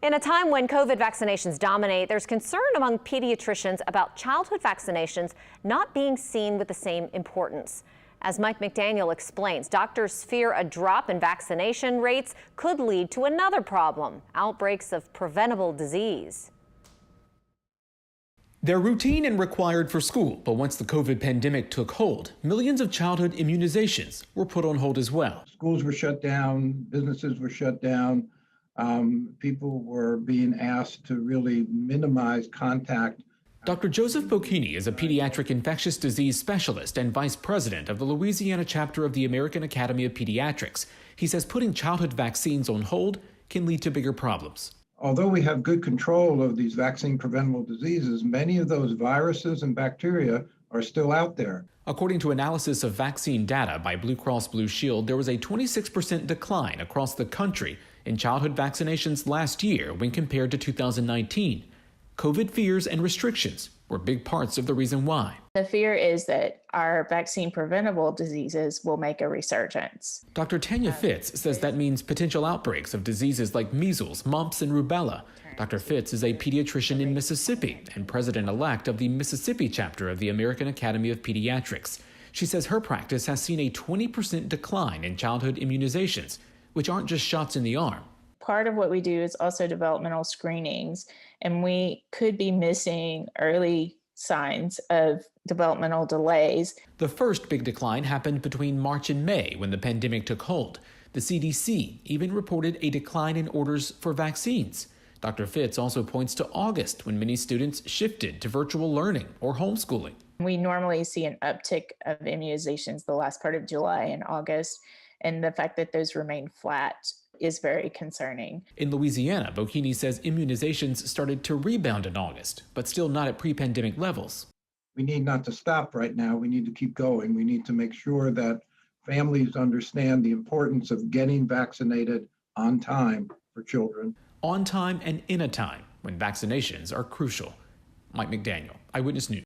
In a time when COVID vaccinations dominate, there's concern among pediatricians about childhood vaccinations not being seen with the same importance. As Mike McDaniel explains, doctors fear a drop in vaccination rates could lead to another problem: outbreaks of preventable disease. They're routine and required for school, but once the COVID pandemic took hold, millions of childhood immunizations were put on hold as well. Schools were shut down, businesses were shut down. People were being asked to really minimize contact. Dr. Joseph Bocchini is a pediatric infectious disease specialist and vice president of the Louisiana Chapter of the American Academy of Pediatrics. He says putting childhood vaccines on hold can lead to bigger problems. Although we have good control of these vaccine-preventable diseases, many of those viruses and bacteria are still out there. According to analysis of vaccine data by Blue Cross Blue Shield, there was a 26% decline across the country in childhood vaccinations last year when compared to 2019. COVID fears and restrictions were big parts of the reason why. The fear is that our vaccine-preventable diseases will make a resurgence. Dr. Tanya Fitz says that means potential outbreaks of diseases like measles, mumps, and rubella. Dr. Fitz is a pediatrician in Mississippi and president-elect of the Mississippi Chapter of the American Academy of Pediatrics. She says her practice has seen a 20% decline in childhood immunizations, which aren't just shots in the arm. Part of what we do is also developmental screenings, and we could be missing early signs of developmental delays. The first big decline happened between March and May when the pandemic took hold. The CDC even reported a decline in orders for vaccines. Dr. Fitz also points to August when many students shifted to virtual learning or homeschooling. We normally see an uptick of immunizations the last part of July and August, and the fact that those remain flat is very concerning. In Louisiana, Bocchini says immunizations started to rebound in August, but still not at pre-pandemic levels. We need not to stop right now. We need to keep going. We need to make sure that families understand the importance of getting vaccinated on time for children. On time and in a time when vaccinations are crucial. Mike McDaniel, Eyewitness News.